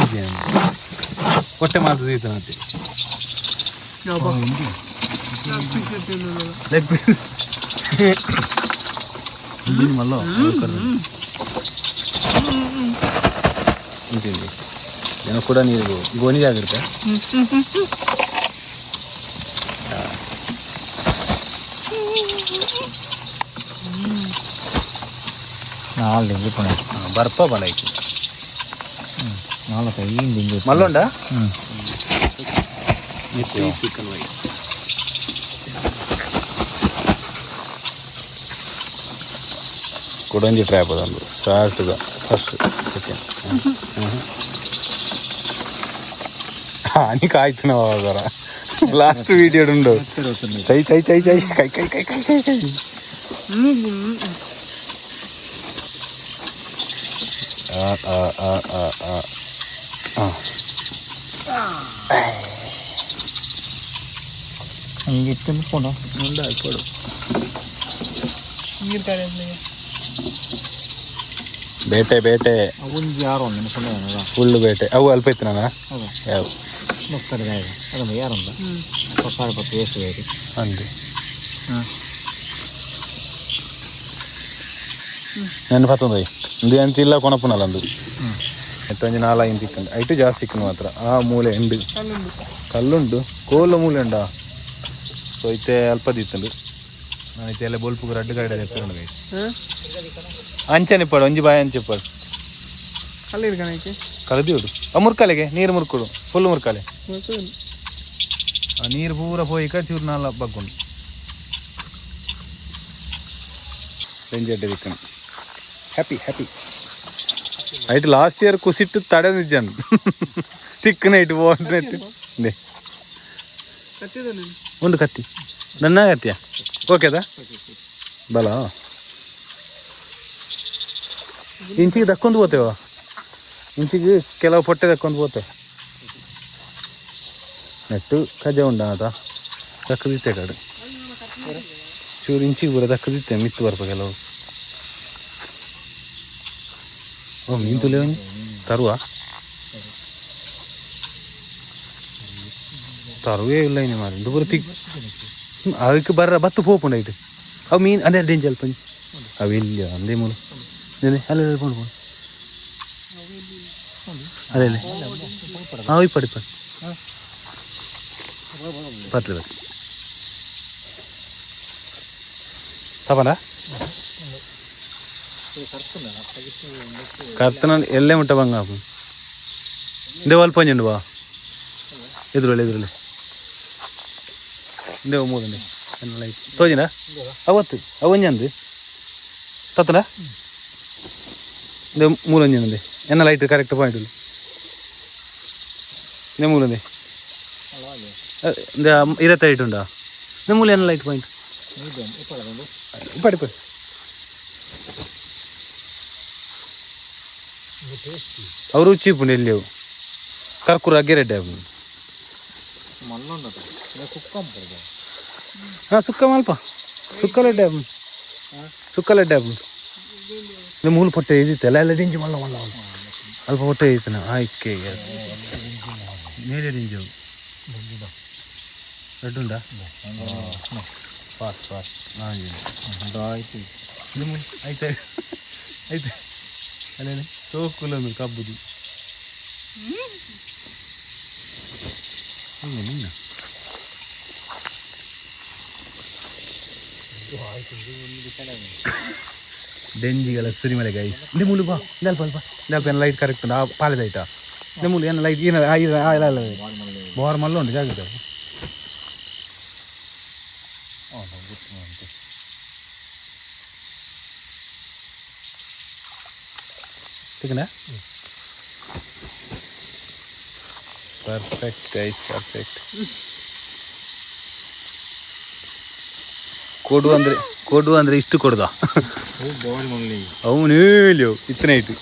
ಹೊಟ್ಟೆ ಮಾಡ್ತದೆ ಈತನಂತೆ ಲೆಗ್ ಪೀಸ್ ಮಲ್ಲೋ ಇಂಚಿಂದು ಏನೋ ಕೂಡ ನೀರು ಗೋನಿಗೆ ಆಗಿರುತ್ತೆ ಬರ್ಪ ಬಣಾಯ್ತು ಮಲ್ಲೊಂಡ ಚಿಕನ್ ರೈಸ್ ಕೊಡಂಜಿ ಟ್ರ್ಯಾಪ್ ಅದೊಂದು ಸ್ಟಾರ್ಟ್ದ ಫಸ್ಟ್ ಚಿಕನ್ ಹಾನಿ ಕಾಯ್ತು ನಾವು ಅವಾಗಾರ ಲಾಸ್ಟ್ ವಿಡಿಯೋ ಉಂಡು ಚೈ ಚೈ ಚೈ ಚೈ ಕೈ ಕೈ ಕೈ ಕೈ ಕೈ ಕೈ ಕೊಡು ಬೇಟೆ ಬೇಟೆ ಫುಲ್ ಬೇಟೆ ಅವು ಅಲ್ಪ ಇತ್ತು ನಾನು ಯಾವ ಅಂದು ನೆನಪು ಹತ್ತೊಂದು ಇಂದು ಅಂತಿಲ್ಲ ಕೊಣಪುನಲ್ಲ ಅಂದು ಎತ್ತೊಂದು 4-5 ತಿಕ್ಕಂಡು ಐಟು ಜಾಸ್ತಿ ಸಿಕ್ಕನು ಮಾತ್ರ ಆ ಮೂಲೆ ಎಂಡು ಕಲ್ಲುಂಡು ಕೋಲ ಮೂಲೆ ಉಂಡ ಸೊ ಇತ್ತೆ ಅಲ್ಪ ದಿತ್ತಂಡು ನಾನು ಇತ್ತೆ ಎಲ್ಲ ಬೊಲ್ಪುಗು ರಡ್ಡು ಗಾಡಿ ಎತ್ತಕೊಂಡು ಗೈಸ್ ಅಂಚೆನಿಪ್ಪಾಡು ಒಂಜಿ ಬಾಯಿ ಅಂಚೆಪ್ಪಾಡು ಕಳೆದಿಡು ಆ ಮುರ್ಕಾಲೆಗೆ ನೀರು ಮುರ್ಕೊಡು ಫುಲ್ ಮುರ್ಕಾಲೆ ಆ ನೀರು ಪೂರ ಪೋಯಿಕ ಚೂರು ನಾಲ ಬಗ್ಗುಂಡು ಬೆಂಜಡ್ಡೆ ದಿಕ್ಕನು ಹ್ಯಾಪಿ ಹ್ಯಾಪಿ ಐಟ್ ಲಾಸ್ಟ್ ಇಯರ್ ಕುಸಿಟ್ಟು ತಡೆ ನಿಜಾನು ತಿಕ್ಕನೈಟ್ ಬೋಂಟು ಉಂಡು ಕತ್ತಿ ನನ್ನ ಕತ್ತಿಯ ಓಕೆದಾ ಬಲ ಇಂಚಿಗೆ ದಕ್ಕೊಂಡು ಹೋತೇವ ಇಂಚಿಗೆ ಕೆಲವು ಪೊಟ್ಟೆ ದಕ್ಕೊಂಡು ಹೋತೇವೆ ನೆಟ್ಟು ಕಜ ಉಂಡ ಆತ ದಕ್ಕದಿತ್ತೆ ಕಡೆ ಚೂರು ಇಂಚಿಗೆ ಬರ ದಕ್ಕದಿತ್ತೆ ಮಿತ್ತು ಬರ್ಪ ಕೆಲವು ಓ ಮೀನು ತುಲೆ ತರುವ ತರುವೇ ಇಲ್ಲ ಇನ್ನು ಮಾರಿ ಇದು ಬರು ತಿಕ್ ಅದಕ್ಕೆ ಬರ್ರ ಬತ್ತು ಪೋಪುಂಡಾಯ್ತು ಅವು ಮೀನು ಅದೇ ಡೇಂಜ್ ಅಲ್ಪ ಅವು ಇಲ್ಲ ಅಂದೇ ಮೂಲ ಅಲ್ಲೇ ಅಲ್ಲೇ ಪೋಣು ಪೋಣು ಅದೇ ಹಾಂ ಇಪ್ಪಡಿ ಇಪ್ಪಡಿ ಪತ್ಲೆ ಬತ್ತಿ ತಪನ ಕರ್ತನ ಎಲ್ಲೇ ಮುಟ್ಟ ಬಂಗ ಇಂದೇ ಅಲ್ಪ ಒಂಜುಂಡು ಬಾ ಎದುರಲ್ಲಿ ಎದುರಲ್ಲಿ ಇಂದೇ ಮೂದಂడి ಎನ್ನಲ್ಲ ತೋಜಿನ ಅವತ್ತು ಅವೊಂಜಂದು ತತ್ತನ ಇಂದೇ ಮೂಲೊಂಜಂದೆ ಎನ್ನ ಲೈಟ್ ಕರೆಕ್ಟ್ ಪಾಯಿಂಟ್ ಇಂದೇ ಮೂಲಂದೆ ಇಂದೇ 25 ಉಂಡಾ ಇಂದೇ ಮೂಲ ಎನ್ನ ಲೈಟ್ ಪಾಯಿಂಟ್ ಇಪ್ಪಡಿ ಇಪ್ಪಡಿ ಅವರು ಚೀಪುಂಡು ಎಲ್ಲಿಯವು ಕರ್ಕೂರು ಅಗ್ಗೆರೆಡ್ಡೆ ಅವು ಹಾಂ ಸುಕ್ಕ ಮಲ್ಪ ಸುಕ್ಕಲೆಡ್ಡೆ ಅವು ಸುಕ್ಕಲೆಡ್ಡೆ ಅವು ಮೂಲ ಪೊಟ್ಟೆ ಇದಿತ್ತು ಎಲ್ಲ ಡಿಂಜು ಮಲ್ಲ ಮಲ್ಲ ಅಲ್ಪ ಹೊಟ್ಟೆ ಇತ್ತು ಆಯ್ಕೆ ಎಸ್ ಮೇಲೆ ಡಿಂಜು ರೆಡ್ಡುಂಡಾ ಪಾಸ್ ಪಾಸ್ ಆಯ್ತು ಆಯ್ತು ಆಯ್ತು ಅಲ್ಲೇ ಸೋಕುಲೊಂದು ಕಬ್ಬುದು ನಿನ್ನ ಡೆಂಜಿಗೆಲ್ಲ ಸುರಿಮಲೆ ಗೈಸ್ ಇಂದೆ ಮೂಲು ಬಾ ಇಂದಲ್ಪ ಅಲ್ಪ ಇಂದಲ್ಪ ಏನು ಲೈಟ್ ಕರೆಕ್ಟ್ ಉಂಟು ಆ ಪಾಲೆದೈಟ ಇಂದೆ ಮೂಲು ಏನು ಲೈಟ್ ಏನು ಇಲ್ಲ ಬೋರ್ ಮಲ್ಲ ಉಂಟು ಜಾಗ್ರತೆ ಪರ್ಫೆಕ್ಟ್ ಗೈಸ್, ಪರ್ಫೆಕ್ಟ್. ಕೊಡು ಅಂದ್ರೆ ಇಷ್ಟು ಕೊಡ್ದ ಅವನು ಹೇಳಿ ಇತ್ತನೇ ಇಟ್ಟು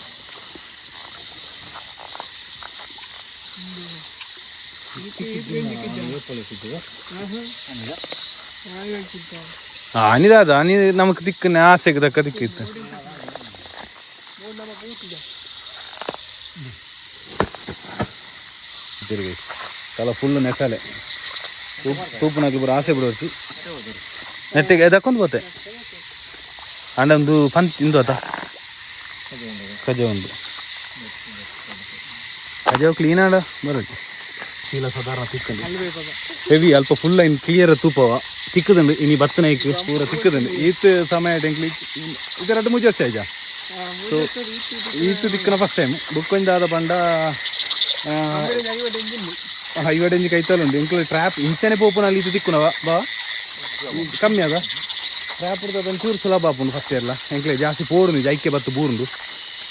ಅನಿದಾದ ಅನಿ ನಮಕ್ ದಿಕ್ಕನೆ ಆಸೆಗೆ ತಕ್ಕ ದಿಕ್ಕಿತ್ತು. ಕಲ ಫುಲ್ ನೆಸಾಲೆ ತೂಪುನಾಗ್ಲಿ ಬರೋ ಆಸೆ ಬಿಡೋರ್ಚಿ ನೆಟ್ಟಿಗೆ ದಕ್ಕೊಂದು ಬೋತೆ ಅಂಡ ಒಂದು ಪಂತ್ ಇಂದು ಆತ ಕಜೆ ಒಂದು ಕಜೆ ಕ್ಲೀನ್ ಆಡ ಬರೋದು ಚೀಲ ಸಾಧಾರಣ ತಿಕ್ಕಂಡು ಹೆವಿ ಅಲ್ಪ ಫುಲ್ ಇನ್ ಕ್ಲಿಯರ್ ತೂಪವ ತಿಕ್ಕದಂಡು ಇನಿ ಬತ್ತನೈಕ್ ಪೂರ ತಿಕ್ಕದಂಡು ಈತ್ ಸಮಯ ಟೆಂಕ್ಲಿ ಇದು 2-3 ವರ್ಷ ಆಯ್ತಾ. ಸೊ ಈತ್ ತಿಕ್ಕನ ಫಸ್ಟ್ ಟೈಮ್ ಬುಕ್ಕೊಂದಾದ ಪಂಡ ಐವಡೆಂಜಿ ಕೈತಲ್ಲುಂಡು ಎಂಕ್ಲು ಟ್ರ್ಯಾಪ್ ಇಂಚನೆ ಪೋಪುನಲ್ಲಿ ಇದು ತಿಕ್ಕುನವ ಬಾ ಕಮ್ಮಿ ಅದ ಟ್ರ್ಯಾಪ್ ಅದನ್ನು ಚೂರು ಸುಲಭ ಆಪುಂಡು ಫಸ್ಟ್ ಎಲ್ಲ ಎಂಕ್ಲೆ ಜಾಸ್ತಿ ಪೋಡುಂಡು ಜೈಕೆ ಬತ್ತು ಬೂರುಂಡು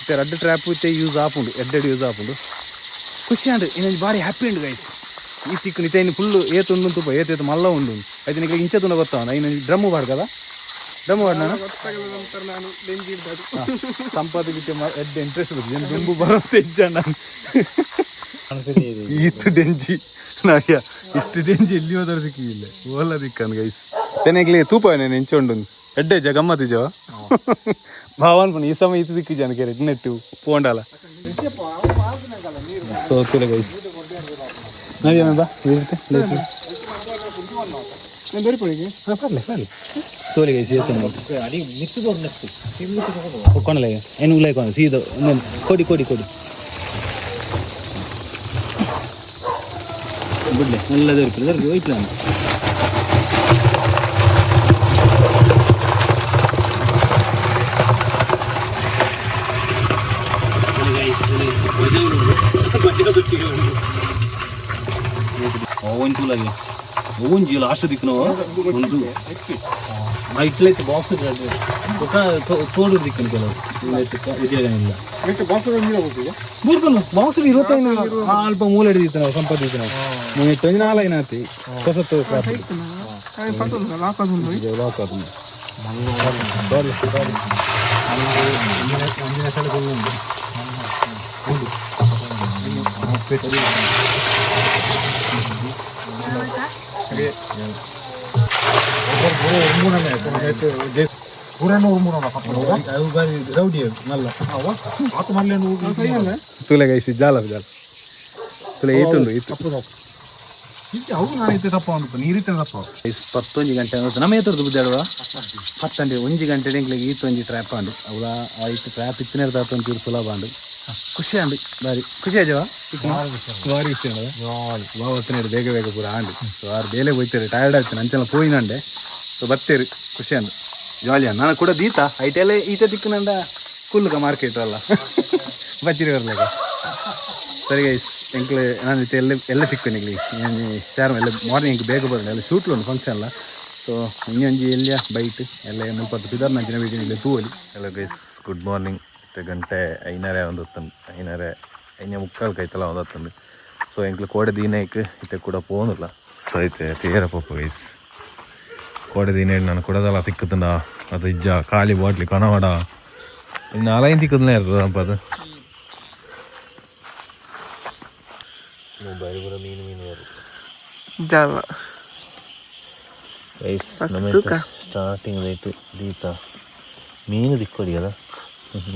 ಇತ್ತೆ 2 ಟ್ರ್ಯಾಪ್ ಇತ್ತೆ ಯೂಸ್ ಆಪುಂಡು ಎಡ್ಡೆಡ್ ಯೂಸ್ ಆಪುಂಡು ಖುಷಿ ಅಂಡು ಇನ್ನೊಂದು ಭಾರಿ ಹ್ಯಾಪಿ ಉಂಡು ಗೈಸ್. ಈ ತಿಕ್ಕು ನಿತ ಇನ್ನು ಫುಲ್ ಏತುಂಡು ತುಪ್ಪ ಏತು ಮಲ್ಲ ಉಂಡು ಆಯ್ತು ನಿಮಗೆ ಇಂಚ ತುಂಡ ಗೊತ್ತಾವ ಇನ್ನು ಡ್ರಮ್ಮು ಬಾಡ್ಕದ ಡ್ರಮ್ಮು ಬಾಡ್ ನಾನು ಸಂಪಾದ ಬಿಟ್ಟು ಎಡ್ಡೆ ಇಂಟ್ರೆಸ್ಟ್ ಬಂದಿದೆ ಬೆಂಬು ಬರೋಂತ ಹೆಜ್ಜ ನಾನು ಈತು ಡೆಂಜಿ ನಾಯ ಇಷ್ಟು ಡೆಂಜಿ ಎಲ್ಲಿ ಹೋದ್ರೆ ಸಿಕ್ಕಿಲ್ಲ ಓಲ್ಲ ದಿಕ್ಕಂದು ಗೈಸ್ ತೆನೆಗ್ಲಿ ತೂಪ ನಾನು ಹೆಂಚೊಂಡು ಎಡ್ಡೆ ಜ ಗಮ್ಮತ್ತಿಜವ ಭಾವನ್ ಪಣ ಈ ಸಮಯ ಈತು ದಿಕ್ಕಿ ಜನ ಕೆರೆ ನೆಟ್ಟು ಪೋಂಡಾಲ ಸೊ ತುಲೆ ಗೈಸ್ ನಾವೇನದ ಇರುತ್ತೆ ತೋಲಿ ಗೈಸ್ ಕೊಣಲೆ ಏನು ಉಲಾಯ್ಕ ಸೀದ ಕೊಡಿ ಕೊಡಿ ಕೊಡಿ ಬಿಡ್ಲೆ ಎಲ್ಲ ದೊರಕಿಲ್ಲ ಹೋಯ್ತು ನಾನು ಓಂಚೂಲಾಗಿ ಓಂಜಿ ಲಾಸ್ಟ್ ದಿಕ್ಕು ಒಂದು ಇಟ್ಲೈತೆ ಬಾಕ್ಸ್ ತೋಡು ದಿಕ್ಕನು ಕೆಲವು ವಿಜಯನಿಲ್ಲ ಬೂರ್ತಲ್ಲ ಬಾಕ್ಸ್ 25 ಅಲ್ಪ ಮೂಲೆ ಹಿಡಿದಿತ್ತು ನಾವು ಸಂಪಾದಿತ್ತು ನಾವು 34 ಏನಾಯ್ತು ಹೊಸತ್ತು ಲಾಕ್ ಆದ ತುಲೆ ಗೈಸಿ ಜಾಲ ಜಾಲ ತುಲೆ ಈತುಂಡು ಈತು ತಪ್ಪ ಉಂಟು ನೀರಿತ್ತೆ ತಪ್ಪ 11 ಗಂಟೆ ನಮ್ಮ ಎತ್ತರದ್ದು ಬುದ್ಧಾಡುವ 1 ಗಂಟೆ ಎಂಕ್ಲಿಗೆ ಈತೊಂಜಿ ಟ್ರ್ಯಾಪ್ ಆಂಡು ಅವಳ ಆಯ್ತು ಟ್ರ್ಯಾಪ್ ಇತ್ತನೇ ಇರ್ತಾತ ಒಂಚೂರು ಸುಲಭ ಆಂಡು ಖುಷಿ ಆಂಡು ಬಾರಿ ಖುಷಿ ಆಜವ ಭಾರಿ ಖುಷಿ ಆಂಡ ಬಾವತ್ತನೇ ಬೇಗ ಬೇಗ ಪೂರ ಆಂಡು ಸೊ ಆರು ಬೇಲೆ ಹೋಯ್ತಾರೆ ಟಯರ್ಡ್ ಆಗ್ತೇನೆ ಅಂಚೆಲ್ಲ ಪೋಯಿನಂಡೆ ಸೊ ಬತ್ತೇರಿ ಖುಷಿ ಆಂಡು ಜಾಲಿ ಆಂಡು ನಾನು ಕೂಡ ದೀತ ಐಟೆಲ್ಲ ಈತ ದಿಕ್ಕನಂಡ ಕುಲ್ಲುಗ ಮಾರ್ಕೆಟ್ ಅಲ್ಲ ಬಚ್ಚಿರಿ ಬರ್ಲಾಗ ಸರಿ ಗೈಸ್ ಎಂಕ್ಲೆ ನಾನು ಇತ್ತೆ ಎಲ್ಲ ತಿಕ್ಕನಿಗ್ಲಿ ಶಾರು ಎಲ್ಲ ಮಾರ್ನಿಂಗ್ ಬೇಗ ಬರೋಣ ಎಲ್ಲ ಶೂಟ್ಲು ಒಂದು ಫಂಕ್ಷನ್ ಅಲ್ಲ ಸೊ ಇನ್ನೊಂಜಿ ಎಲ್ಲಿಯ ಬೈಟ್ ಎಲ್ಲ 30 ಪಿದರ್ ನಂಚಿನ ವೀಡಿಯೋ ಇಲ್ಲ ತೂವಲಿ ಎಲ್ಲ ಗೈಸ್ ಗುಡ್ ಮಾರ್ನಿಂಗ್ 8 ಗಂಟೆ 5:30 ಕೈತಲ್ಲ ಒಂದೊತ್ತಂದು ಸೊ ಎಂಕ್ಲು ಕೋಡೆ ದೀನಕ್ಕೆ ಇತ್ತೆ ಕೂಡ ಪೋನಿಲ್ಲ ಸೊ ಐತೆ ತೀರ ಪಪ್ಪ ಗೈಸ್ ಕೋಡೆ ದೀನ ನಾನು ಕೊಡೋದಲ್ಲ ತಿಕ್ಕತ್ತಂಡ ಅದು ಇಜ್ಜ ಖಾಲಿ ಬಾಟ್ಲಿ ಕಣವಾಡ ಇನ್ನು ಅಲೈನ್ ತಿಕ್ಕದಲ್ಲೇ ಇರ್ತದೆ ಅಪ್ಪ ಅದು ಮೊಬೈಲ್ ಕೂಡ ಮೀನು ಜಾಲ ಗೈಸ್ ಸ್ಟಾರ್ಟಿಂಗ್ ಆಯಿತು ದೀತ ಮೀನು ದಿಕ್ಕೊಡಿ ಅದ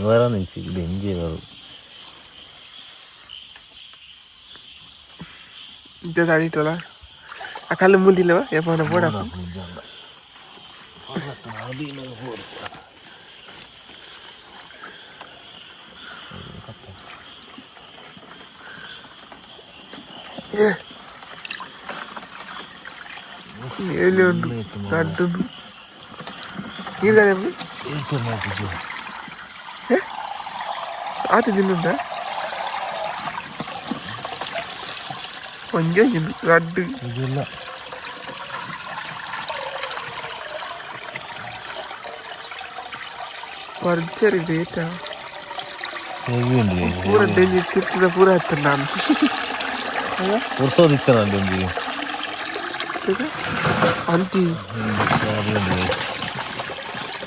ವರ ನಿಂಚಿ ಇದು ಎಂಜಿ ಬರು ಅಡಿಟಲ್ಲ ಆ ಕಲ್ಲು ಮುಂದಿಲ್ಲವ ಯಪ್ಪನ ಬೋಡ ಎಲ್ಲಿ ಉಂಟು ದೊಡ್ಡದು ನೀರ್ಗಾನೆ ಆತ ತಿನ್ನುಂಟ ಕೊಂಚ ಲಡ್ಡು ಇದೆಲ್ಲ ಪರ್ಚರಿ ರೇಟ ಪೂರ ಡೈಲಿ ತಿರ್ತದ ಪೂರ ಹತ್ತ ನಾನು ಉರ್ಸೋದಿತ್ತು ನಂದೊಂದು ಅಂತಿ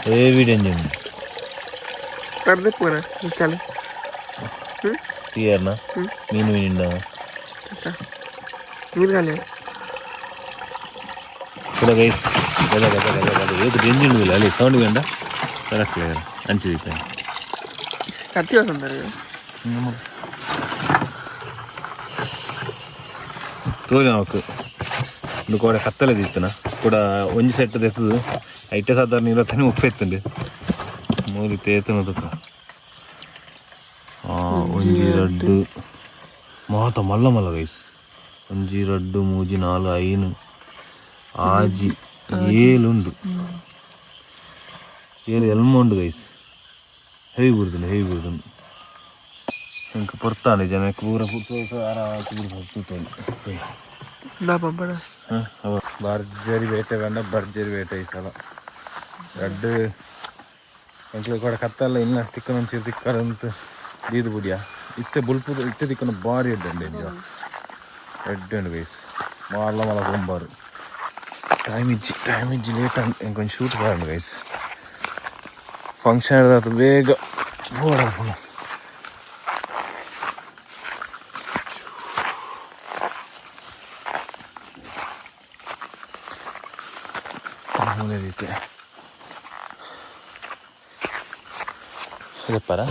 ಹೆವಿ ಡೇಂಜರ್ ಕರ್ದೆ ಪೂರ ಚಲ ಟಿಯರ್ನ ಮೀನು ಮೀನಿಂದ ನೀರು ಖಾಲಿ ಕೂಡ ಗೈಸ್ ಗದ ಗದ ಗದ ಗದ ಏದು ಡೇಂಜರ್ ಇಲ್ಲ ಅಲ್ಲಿ ಸೌಂಡ್ ಕಂಡ ಕರೆಕ್ಟ್ ಅಂಚಿದಿತ್ತೆ ಕತ್ತಿ ವಸಂತಾರೆ ತೋರಿ ನಾಲ್ಕು ಒಂದು ಕೂಡ ಕತ್ತಲೆದಿತ್ತನ ಕೂಡ ಒಂಜಿ ಸೆಟ್ ತೆತ್ತದು ಐಟೆ ಸಾಧಾರಣ 20 ಉಪ್ಪು ಎತ್ತುಂಡು ಮೂರು ತೇತನದಕ್ಕ ಒಂಜಿ ರಡ್ಡು ಮಾತ ಮಲ್ಲ ಮಲ್ಲ ಗೈಸ್ ಒಂಜಿ ರಡ್ಡು ಮೂಜಿ 4 5 ಆಜಿ 7 ಉಂಡು 7 ಎಲ್ಮ ಉಂಡು ಗೈಸ್ ಹೆವಿ ಬುರ್ದುಂಡು ಇಂಕ ಪೊರ್ತಾನೆ ಜನಕ್ಕೆ ಪೂರ ಪುರ್ಸೋಸ ಆರಾಚಿ ಬಿಡ್ಬೋದು ಭರ್ಜರಿ ಬೇಟೆ ಕಂಡ ಭರ್ಜರಿ ಬೇಟೆ ಈ ಸಲ ರಡ್ಡು ಎಂಕ್ಲು ಕೂಡ ಕತ್ತಲ್ಲ ಇನ್ನ ತಿಕ್ಕನ ಒಂಚೂರು ತಿಕ್ಕರಂತ ದೀದು ಬುಡಿಯ ಇತ್ತೆ ಬುಲ್ಪುದು ಇತ್ತೆ ತಿಕ್ಕನ ಭಾರಿ ಎಡ್ಡುಂಡು ಎಂಜ ಎಡ್ಡುಂಡು ಗೈಸ್ ಮಲ್ಲ ಮಲ್ಲ ಗೊಂಬಾರು ಟೈಮ್ ಇಜ್ಜಿ ಲೇಟ್ ಇಂಕೊಂಚು ಶೂಟ್ ಬಾರಂಡು ಗೈಸ್ ಫಂಕ್ಷನ್ ಅದು ಬೇಗ ಬೋರ್ಡ್ ಮೂಲೆದಿತ್ತೆ ರೆಪ್ಪರ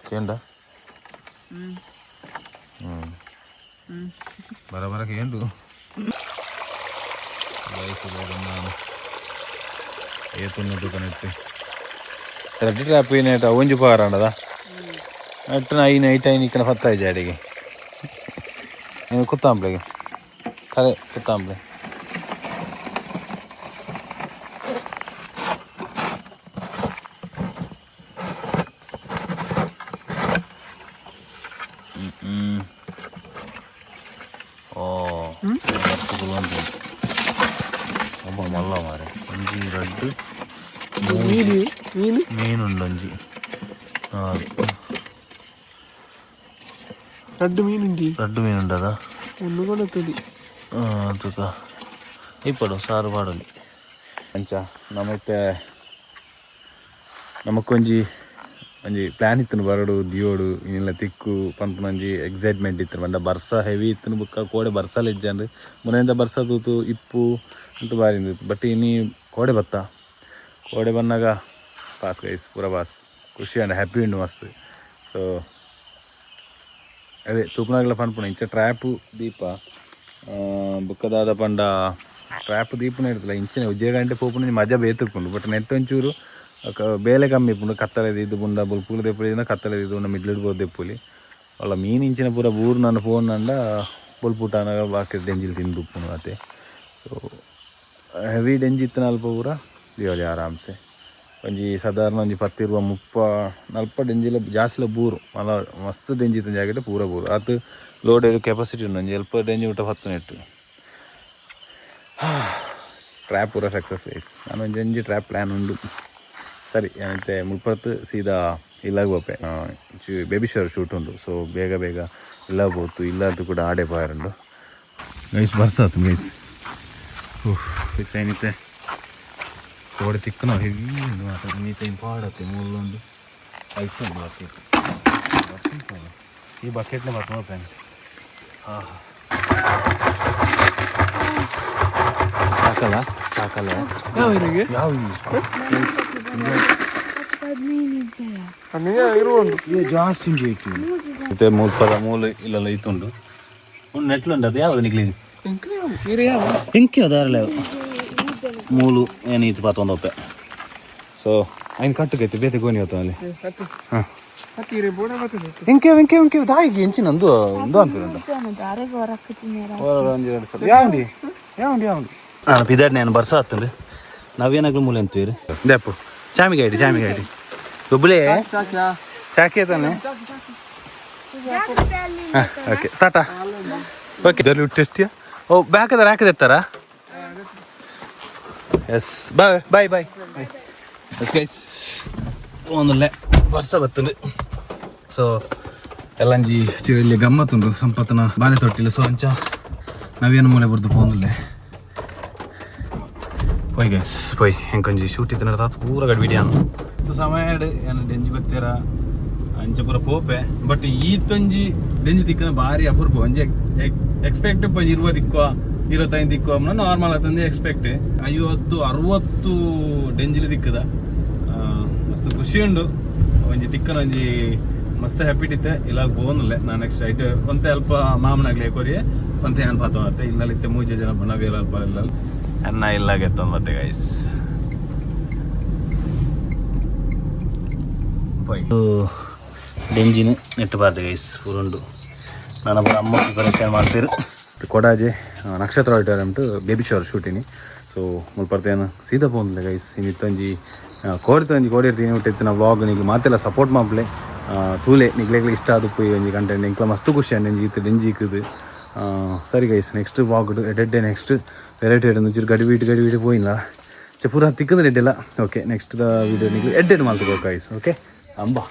ಕೇಂಡ ಬರಬರ ಕೇಂಡು ವಯಸ್ಸು ನಾನು ಏತುನ್ನ ದುಕಾನಿಟ್ಟು ರಡ್ಡಿ ಟ್ರಾಪ್ ಏನೇಟ ಒಂಜಿ ಪಾರಂಡದ ಅಟ್ಟನ ಐನು ಇಕ್ಕನ 10 ಜಾಡಿಗೆ ಕುತ್ತಾಂಬ್ಲೆಗೆ ಕರೆ ಕುತ್ತಾಂಬ್ಲೆ ಒಬ್ಬ ಮಲ್ಲ ಮಾರೆ ಒಂಜಿ ರಡ್ಡು ಮೀನುಂಡು ಒಂಜಿ ರಡ್ಡು ಮೀನುಂಡದ ಒಂದು ಕೂಡ ತುದಿ ತುಕ ಇಪ್ಪಡು ಸಾರು ಪಾಡಲಿ ಅಂಚ ನಮಕೊಂಜಿ ಒಂಜಿ ಪ್ಲ್ಯಾನ್ ಇತ್ತನು ಬರಡು ದಿಯೋಡು ಇನ್ನೆಲ್ಲ ತಿಕ್ಕು ಪಂಪನಂಜಿ ಎಕ್ಸೈಟ್ಮೆಂಟ್ ಇತ್ತು ಬಂಡ ಬರ್ಸ ಹೆವಿ ಇತ್ತನು ಬುಕ್ಕ ಕೋಡೆ ಬರ್ಸಲ್ಲ ಇಜ್ಜಂಡು ಮುನೆಯಿಂದ ಬರ್ಸ ತೂತು ಇಪ್ಪು ಅಂತ ಬಾರಿ ಬಟ್ ಇನ್ನಿ ಕೋಡೆ ಬತ್ತ ಕೋಡೆ ಬಂದಾಗ ಪಾಸ್ ಗೈಸ್ ಪೂರ ಪಾಸ್ ಖುಷಿ ಅಂಡ್ ಹ್ಯಾಪಿ ಉಂಡು ಮಸ್ತ್ ಸೊ ಅದೇ ತೂಪನಾಗಲ ಪನ್ಪುಣ ಇಂಚ ಟ್ರ್ಯಾಪು ದೀಪ ಬುಕ್ಕದಾದ ಪಂಡ ಟ್ರ್ಯಾಪ್ ದೀಪನ ಇರ್ತಲ್ಲ ಇಂಚಿನ ಉಜ್ಜೆ ಗಂಟೆ ಪೋಪುನ ಮಜಾ ಬೇತುಕೊಂಡು ಬಟ್ ನೆಟ್ ಒಂಚೂರು ಬೇಲೆ ಕಮ್ಮಿ ಇಪ್ಪುಂಡು ಕತ್ತಲೆದು ಇದು ಬುಂಡ ಬುಲ್ಪುಲು ದೆಪ್ಪುಲಿಂದ ಕತ್ತಲೆದು ಇದು ಮಿಡ್ಲಿಡ್ಬೋದು ದೆಪ್ಪುಲಿ ಅಲ್ಲ ಮೀನು ಇಂಚಿನ ಪೂರ ಬೂರು ನನ್ನ ಫೋನ್ ನಂಡ ಬುಲ್ಪುಟಾನಾಗ ಬಾಕಿ ಡೆಂಜಿಲ್ ತಿಂದು ಉಪ್ಪುನು ಅದೇ ಸೊ ಹೆವಿ ಡೆಂಜಿ ಇತ್ತು ಅಲ್ಪ ಪೂರ ದಿವಾಳಿ ಆರಾಮ್ಸೆ ಒಂಜಿ ಸಾಧಾರಣ ಒಂಜಿ 10-30-40 ಡೆಂಜಿಲ ಜಾಸ್ತಿಲ ಬೂರು ಮಲ್ಲ ಮಸ್ತ್ ಡೆಂಜಿ ಇತ್ತು ಜಾಗಟೆ ಪೂರ ಬೂರು ಅದು ಲೋಡ್ ಕೆಪಾಸಿಟಿ ಉಂಡು ಒಂಜಿ ಎಲ್ಪ ಡೆಂಜಿ ಊಟ 10 ನೆಟ್ಟು ಟ್ರ್ಯಾಪ್ ಪೂರ ಸಕ್ಸಸ್ ಗೈಸ್ ನಾನು ಒಂಜಿ ಟ್ರ್ಯಾಪ್ ಪ್ಲ್ಯಾನ್ ಉಂಡು ಸರಿ ಏನಂತೆ ಮುಲ್ಪತ್ತು ಸೀದಾ ಇಲ್ಲಾಗ ಬೋಪೆ ಬೇಬಿ ಶವರ್ ಶೂಟ್ ಉಂಡು ಸೊ ಬೇಗ ಇಲ್ಲಾಗ ಬೋತು ಇಲ್ಲಾದ್ದು ಕೂಡ ಆಡೆ ಪಾಯರುಂಡು ಗೈಸ್ ಬರ್ಸಾತು ಗೈಸ್ ಏನಿತ್ತೆ ಕೋಡೆ ತಿಕ್ಕನ ಹೆವಿ ಉಂಡು ಮಾತ್ರ ನೀತ ಇಂಪಾಡತ್ತೆ ಮೂಲೊಂದು ಐಫೋನ್ ಬಕೆಟ್ ಈ ಬಕೆಟ್ನ ಬರ್ತದೆ ಪ್ಯಾನ್ ಸಾಕಲ್ಲ ಯಾವ ಜಾಸ್ತಿ ಮತ್ತೆ ಮೂಲ ಇಲ್ಲೆಲ್ಲ ಇತ್ತುಂಡು ನೆಟ್ಲುಂಡು ಅದು ಯಾವುದು ನಿಕ್ಲಿ ಎಂಕಿ ಅದಾರಲ್ಲ ಮೂಲು ಏನೀತು ಪಾತೊಂದೊಪ್ಪೆ ಸೊ ಐನು ಕಟ್ಟುಕೈತಿ ಬೇತೆ ಗೋನಿ ಹೊತ್ತು ಅಲ್ಲಿ ಹಾಂ ಎಂಕೆ ದಾಯಿಗೆ ಎಂಚಿನ ಒಂದು ಅನ್ಪಿರುಂಟು ಯಾವಂಡಿ ನಾನು ಪಿದಾಡ್ ನಾನು ಬರ್ಸ ಹತ್ತಂದು ನಾವೇನಾಗ್ಲೂ ಮೂಲೆ ಅಂತೀವಿ ದೇಪು ಚಾಮಿಗಾಯ್ಡಿ ಒಬ್ಬಳೇ ಚಾಕಿ ತಾನೆ ಹಾಂ ಓಕೆ ಟಾಟಾ ಓಕೆ ಟೆಸ್ಟಿಯಾ ಓ ಬ್ಯಾಕದಾರ ಹಾಕದೆತ್ತಾರ ಎಸ್ ಬಾಯ್ ಬಾಯ್ ಬಾಯ್ ಎಸ್ ಗೈಸ್ ಒಂದೊಳ್ಳೆ ವರ್ಷ ಬರ್ತದೆ ಸೊ ಎಲ್ಲಂಜಿ ಇಲ್ಲಿ ಗಮ್ಮತ್ತುಂಡು ಸಂಪತ್ತನ ಬಾಲೆ ತೊಟ್ಟಿಲ್ಲ ಸೊ ಅಂಚ ನಾವೇನು ಮೂಲೆ ಬರ್ದು ಪೋಂದುಲ್ಲೆ ಪೋಯ್ ಗೈಸ್ ಪೋಯ್ ಹೆಂಕೊಂಜಿ ಶೂಟ್ ಇತ್ತು ನಡ್ತಾ ಪೂರ ಗಡ್ ವಿಡಿಯೋ ಸಮಯ ಏನು ಡೆಂಜಿ ಬತ್ತೀರ ಅಂಚ ಪೂರ ಪೋಪೆ ಬಟ್ ಈತೊಂಜಿ ಡೆಂಜಿ ತಿಕ್ಕನ ಭಾರಿ ಅಪೂರ್ಪ ಒಂಜಿ ಎಕ್ಸ್ಪೆಕ್ಟ್ ಪಂಜಿ 20 ದಿಕ್ಕುವ 25 ದಿಕ್ಕುವ ನಾರ್ಮಲ್ ಆತಂದು ಎಕ್ಸ್ಪೆಕ್ಟ್ 50-60 ಡೆಂಜಿಲಿ ದಿಕ್ಕದ ಮಸ್ತ್ ಖುಷಿ ಉಂಡು ಒಂಜಿ ತಿಕ್ಕನ ಒಂಜಿ ಮಸ್ತ್ ಹ್ಯಾಪಿಟ್ ಇತ್ತೆ ಇಲ್ಲ ಬೋನಲ್ಲೇ ನಾನು ನೆಕ್ಸ್ಟ್ ಐಟ್ ಒಂತೆ ಅಲ್ಪ ಮಾಮನಾಗ್ಲಿ ಕೊರಿಯೆ ಒಂತೆ ಏನು ಪಾತ ಮತ್ತೆ ಇಲ್ಲಲ್ಲಿತ್ತೆ 3 ಜನ ನಾವೇಲ ಅಲ್ಪ ಇಲ್ಲ ಅನ್ನ ಇಲ್ಲಾಗೆತ್ತ ಮತ್ತೆ ಗೈಸ್ ಡೆಂಜಿನ ನೆಟ್ಟು ಬಾರ್ದೆ ಗೈಸ್ ಪೂರುಂಡು ನಾನು ಅಮ್ಮ ಪ್ರಿಪರೇಷನ್ ಮಾಡ್ತೀರಿ ಕೊಡಾಜೆ ನಕ್ಷತ್ರ ಹೊರಟಾರೆ ಅಂಟು ಬೇಬಿ ಶವರ್ ಶೂಟಿನಿ ಸೊ ಮುಲ್ಪರ್ತೇನು ಸೀದಾ ಪೋಂದಿಲ್ಲ ಗೈಸ್ ಇನ್ನಿತ್ತೊಂಜಿ ಕೋಡಿ ಇರ್ತೀನಿ ಹುಟ್ಟಿತ್ತಿನ ವ್ಲಾಗ್ ನಿಗೆ ಮಾತೆಲ್ಲ ಸಪೋರ್ಟ್ ಮಾಡ್ಲೆ ತೂಲೆ ನಿಗ್ಲೆಗ್ಲಿ ಇಷ್ಟ ಅದು ಪೋಯಿ ಒಂಜಿ ಕಂಟೆಂಟ್ ಎಂಕ್ಲ ಮಸ್ತ್ ಖುಷಿ ಅಂಡ್ ಇತ್ತು ಡೆಂಜಿ ಇಕ್ಕದು ಸರಿ ಗೈಸ್ ನೆಕ್ಸ್ಟ್ ವ್ಲಾಗ್ ಎಡೆಡ್ಡೆ ನೆಕ್ಸ್ಟ್ ವೆರೈಟಿ ಒಂಚೂರು ಗಡಿ ಪೋಯಿಲ್ಲ ಪೂರ ತಿಕ್ಕದ ಎಡ್ಡೆಲ್ಲ ಓಕೆ ನೆಕ್ಸ್ಟ್ ದ ವಿಡಿಯೋ ನಿಮಗೆ ಎಡ್ಡೆಡ್ ಮಾಡ್ಬೇಕು ಗೈಸ್ ಓಕೆ ಅಂಬಾ